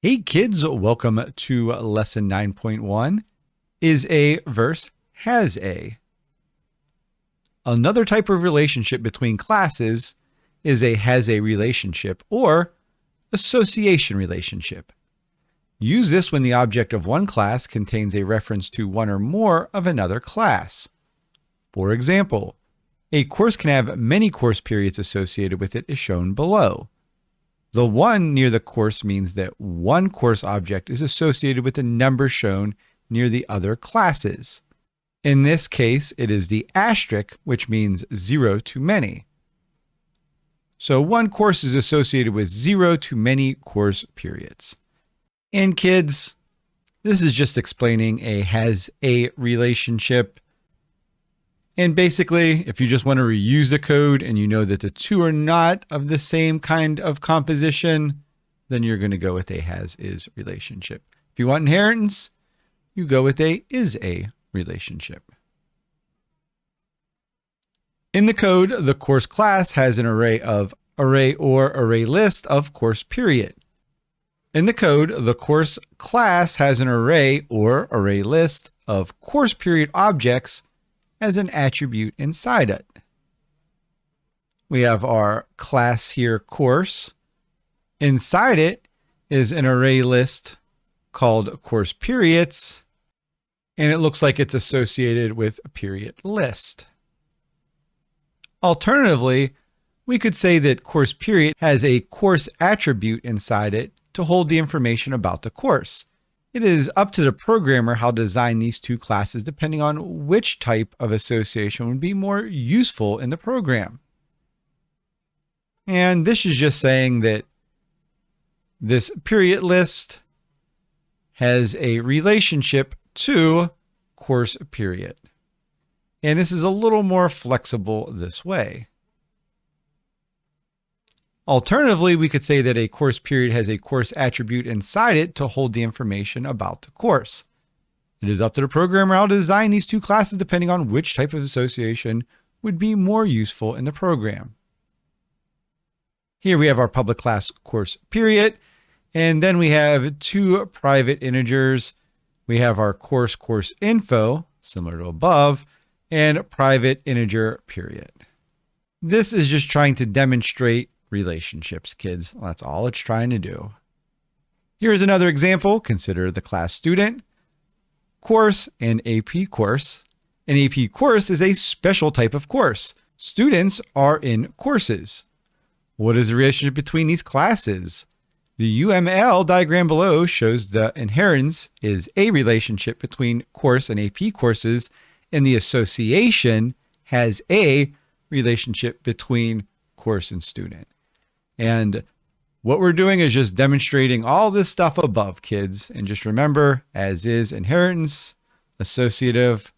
Hey kids, welcome to lesson 9.1. Is a versus has a. Another type of relationship between classes is a has a relationship or association relationship. Use this when the object of one class contains a reference to one or more of another class. For example, a course can have many course periods associated with it as shown below. The one near the course means that one course object is associated with the number shown near the other classes. In this case, it is the asterisk, which means 0 to many. So one course is associated with 0 to many course periods. And kids, this is just explaining a has a relationship. And basically, if you just want to reuse the code and you know that the two are not of the same kind of composition, then you're going to go with a has-is relationship. If you want inheritance, you go with a is-a relationship. In the code, the course class has an array of array or array list of course period. In the code, the course class has an array or array list of course period objects as an attribute inside it. We have our class here, course. Inside it is an array list called course periods, and it looks like it's associated with a period list. Alternatively, we could say that course period has a course attribute inside it to hold the information about the course. It is up to the programmer how to design these two classes depending on which type of association would be more useful in the program. And this is just saying that this period list has a relationship to course period. And this is a little more flexible this way. Alternatively, we could say that a course period has a course attribute inside it to hold the information about the course. It is up to the programmer how to design these two classes depending on which type of association would be more useful in the program. Here we have our public class course period, and then we have two private integers. We have our course info, similar to above, and private integer period. This is just trying to demonstrate relationships, kids. That's all it's trying to do. Here's another example. Consider the class student, course, and AP course. An AP course is a special type of course. Students are in courses. What is the relationship between these classes? The Uml diagram below shows the inherence is a relationship between course and AP courses, and the association has a relationship between course and student. And what we're doing is just demonstrating all this stuff above, kids. And just remember, as is inheritance, associative,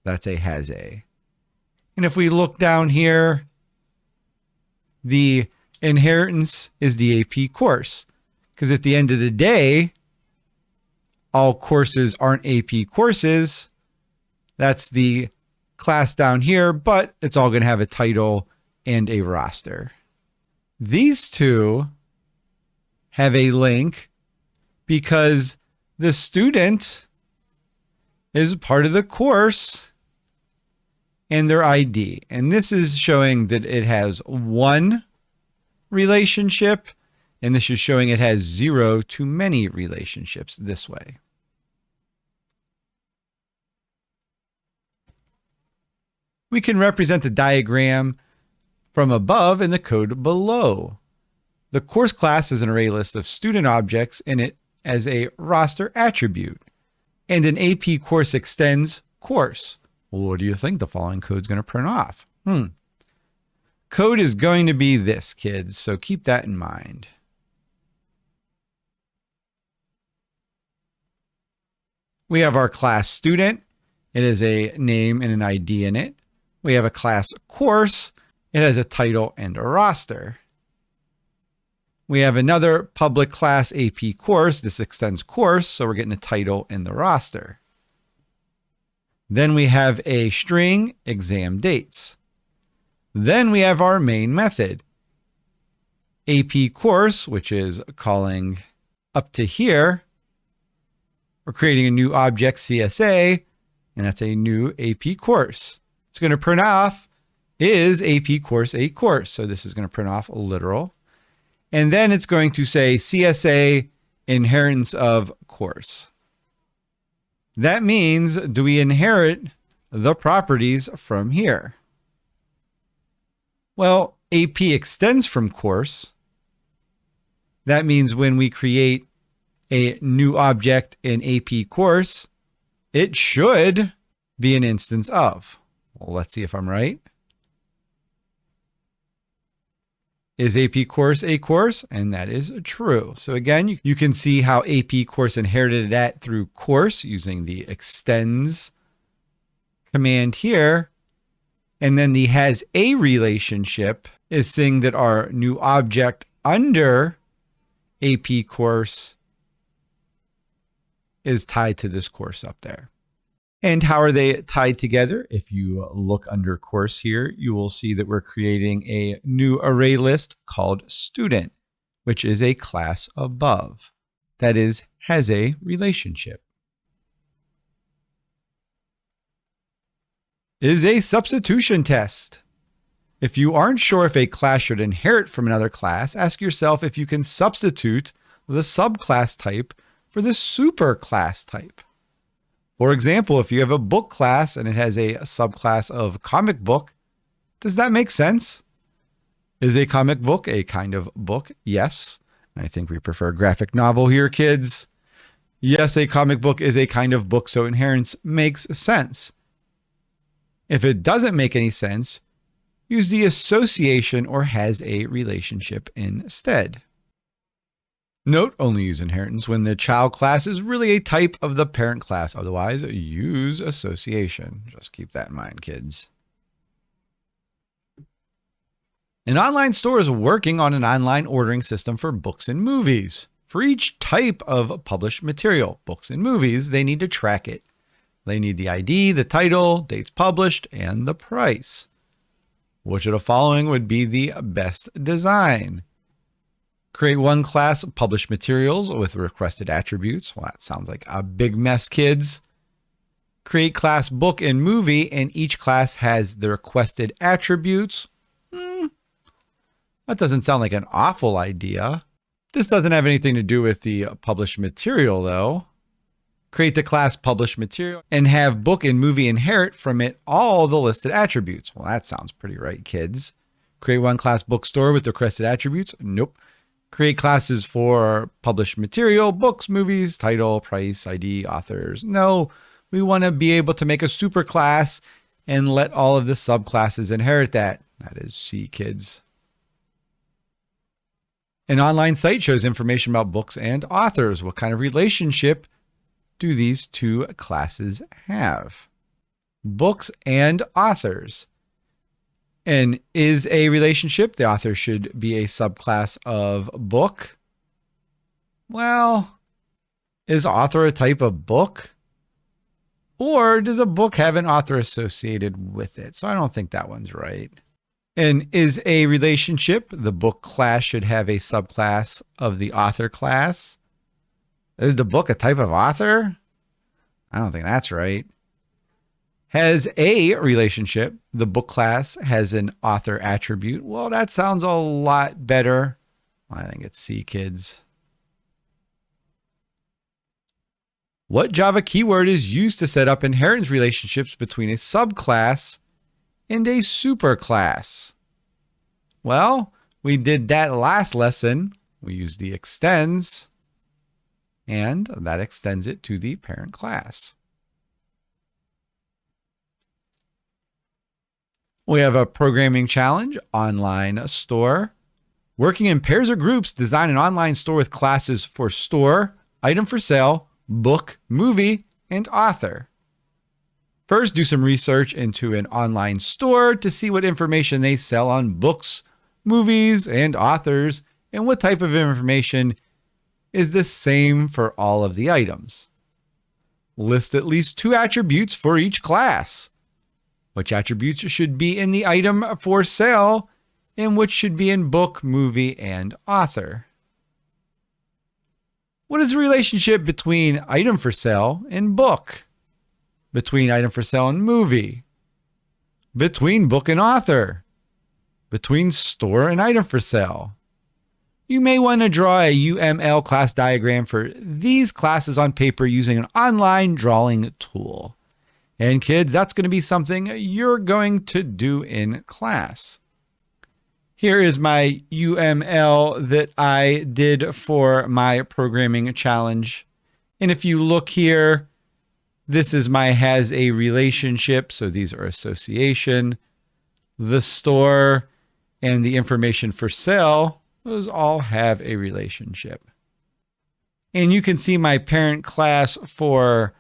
that's a has a. And if we look down here, the inheritance is the AP course. Because at the end of the day, all courses aren't AP courses. That's the class down here, but it's all going to have a title and a roster. These two have a link because the student is part of the course and their ID. And this is showing that it has one relationship, and this is showing it has 0 to many relationships this way. We can represent the diagram from above in the code below. The course class is an array list of student objects in it as a roster attribute. And an AP course extends course. Well, what do you think the following code is going to print off? Code is going to be this, kids, so keep that in mind. We have our class student. It has a name and an ID in it. We have a class course. It has a title and a roster. We have another public class AP course. This extends course, so we're getting a title and the roster. Then we have a string, exam dates. Then we have our main method. AP course, which is calling up to here, we're creating a new object CSA, and that's a new AP course. It's going to print off is AP course a course. So this is going to print off a literal. And then it's going to say CSA inheritance of course. That means, do we inherit the properties from here? Well, AP extends from course. That means when we create a new object in AP course, it should be an instance of. Well, let's see if I'm right. Is AP course a course? And that is true. So again, you can see how AP course inherited that through course using the extends command here. And then the has a relationship is saying that our new object under AP course is tied to this course up there. And how are they tied together? If you look under course here, you will see that we're creating a new array list called student, which is a class above. That is, has a relationship. Is a substitution test. If you aren't sure if a class should inherit from another class, ask yourself if you can substitute the subclass type for the superclass type. For example, if you have a book class and it has a subclass of comic book, does that make sense? Is a comic book a kind of book? Yes. I think we prefer graphic novel here, kids. Yes, a comic book is a kind of book, so inheritance makes sense. If it doesn't make any sense, use the association or has a relationship instead. Note, only use inheritance when the child class is really a type of the parent class. Otherwise, use association. Just keep that in mind, kids. An online store is working on an online ordering system for books and movies. For each type of published material, books and movies, they need to track it. They need the ID, the title, dates published, and the price. Which of the following would be the best design? Create one class of published materials with requested attributes. Well, that sounds like a big mess, kids. Create class book and movie, and each class has the requested attributes. That doesn't sound like an awful idea. This doesn't have anything to do with the published material, though. Create the class published material and have book and movie inherit from it all the listed attributes. Well, that sounds pretty right, kids. Create one class bookstore with the requested attributes. Nope. Create classes for published material, books, movies, title, price, ID, authors. No, we want to be able to make a super class and let all of the subclasses inherit that. That is C, kids. An online site shows information about books and authors. What kind of relationship do these two classes have? Books and authors. And is a relationship, the author should be a subclass of book. Well, is author a type of book? Or does a book have an author associated with it? So I don't think that one's right. And is a relationship, the book class should have a subclass of the author class. Is the book a type of author? I don't think that's right. Has a relationship, the book class has an author attribute. Well, that sounds a lot better. I think it's C, kids. What Java keyword is used to set up inheritance relationships between a subclass and a superclass? Well, we did that last lesson. We used the extends, and that extends it to the parent class. We have a programming challenge, online store. Working in pairs or groups, design an online store with classes for store, item for sale, book, movie, and author. First, do some research into an online store to see what information they sell on books, movies, and authors, and what type of information is the same for all of the items. List at least 2 attributes for each class. Which attributes should be in the item for sale, and which should be in book, movie, and author. What is the relationship between item for sale and book? Between item for sale and movie? Between book and author? Between store and item for sale? You may want to draw a UML class diagram for these classes on paper using an online drawing tool. And kids, that's going to be something you're going to do in class. Here is my UML that I did for my programming challenge. And if you look here, this is my has a relationship. So these are association, the store, and the information for sale. Those all have a relationship. And you can see my parent class for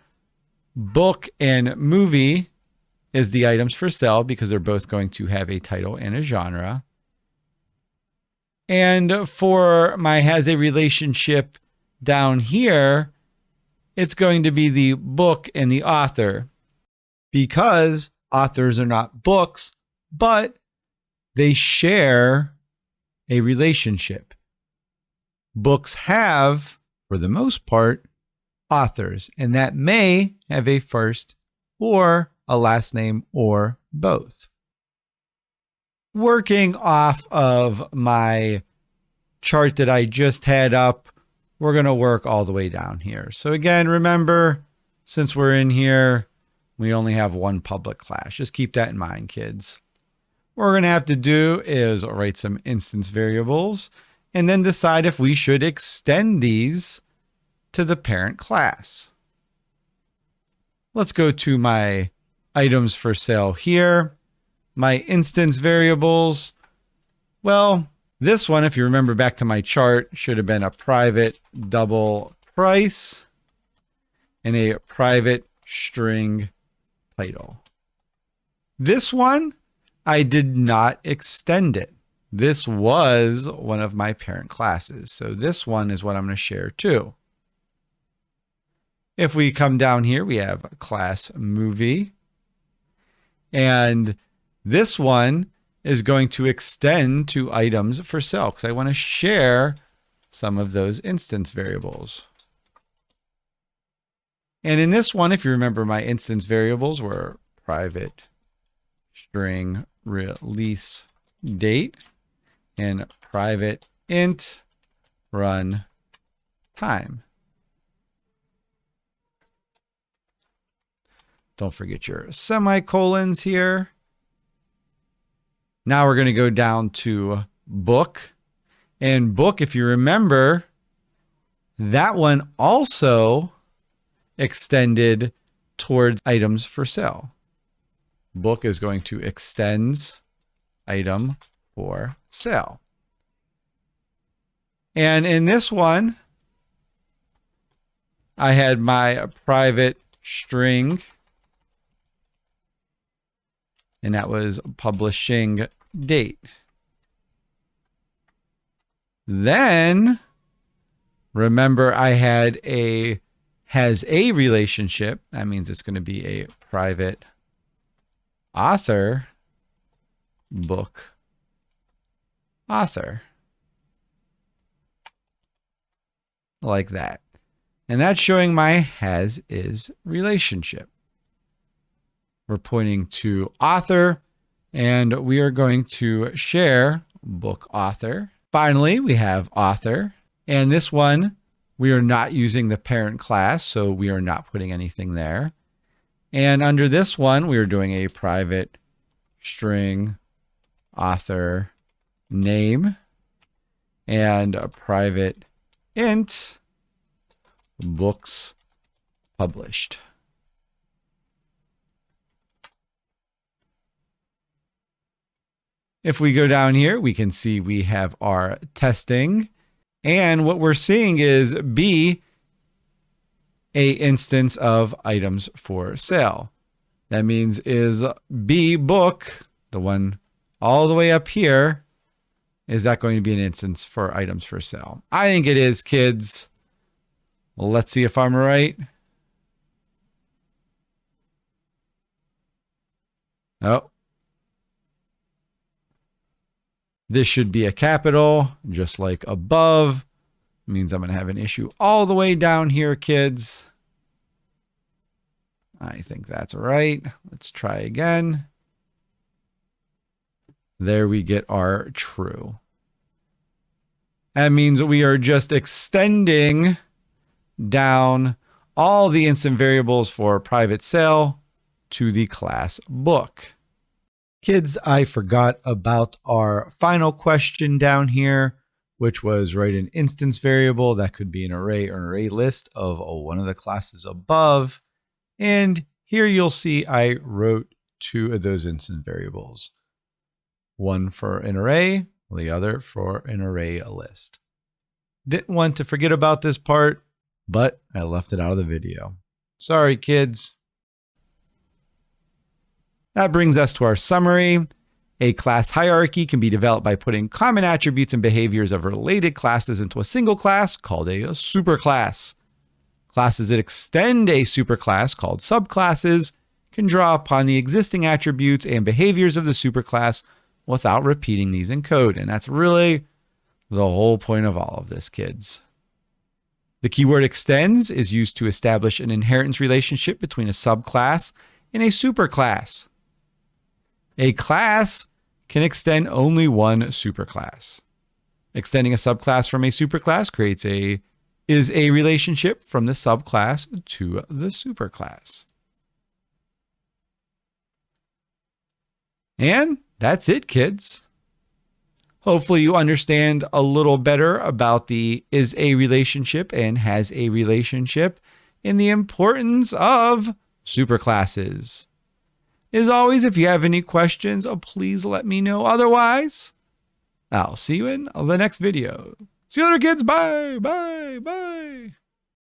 book and movie is the items for sale because they're both going to have a title and a genre. And for my has a relationship down here, it's going to be the book and the author because authors are not books, but they share a relationship. Books have, for the most part, authors, and that may have a first or a last name or both. Working off of my chart that I just had up, we're going to work all the way down here. So again, remember, since we're in here, we only have one public class. Just keep that in mind, kids. What we're going to have to do is write some instance variables and then decide if we should extend these to the parent class. Let's go to my items for sale here. My instance variables, well, this one, if you remember back to my chart, should have been a private double price and a private string title. This one, I did not extend it. This was one of my parent classes. So this one is what I'm going to share too. If we come down here, we have class movie. And this one is going to extend to items for sale because I want to share some of those instance variables. And in this one, if you remember, my instance variables were private string release date and private int run time. Don't forget your semicolons here. Now we're going to go down to book. And book, if you remember, that one also extended towards items for sale. Book is going to extends item for sale. And in this one, I had my private string, and that was publishing date. Then, remember, I had a has a relationship. That means it's going to be a private author book author. Like that. And that's showing my has is relationship. We're pointing to author, and we are going to share book author. Finally, we have author, and this one, we are not using the parent class, so we are not putting anything there. And under this one, we are doing a private string author name and a private int books published. If we go down here, we can see we have our testing. And what we're seeing is B, a instance of items for sale. That means is B book, the one all the way up here, is that going to be an instance for items for sale? I think it is, kids. Well, let's see if I'm right. Oh. This should be a capital, just like above. Means I'm going to have an issue all the way down here, kids. I think that's right. Let's try again. There we get our true. That means we are just extending down all the instant variables for private sale to the class book. Kids, I forgot about our final question down here, which was write an instance variable that could be an array or an array list of one of the classes above. And here you'll see I wrote two of those instance variables. One for an array, the other for an array list. Didn't want to forget about this part, but I left it out of the video. Sorry, kids. That brings us to our summary. A class hierarchy can be developed by putting common attributes and behaviors of related classes into a single class called a superclass. Classes that extend a superclass called subclasses can draw upon the existing attributes and behaviors of the superclass without repeating these in code. And that's really the whole point of all of this, kids. The keyword extends is used to establish an inheritance relationship between a subclass and a superclass. A class can extend only one superclass. Extending a subclass from a superclass is a relationship from the subclass to the superclass. And that's it, kids. Hopefully you understand a little better about the is a relationship and has a relationship and the importance of superclasses. As always, if you have any questions, please let me know. Otherwise, I'll see you in the next video. See you later, kids. Bye, bye, bye.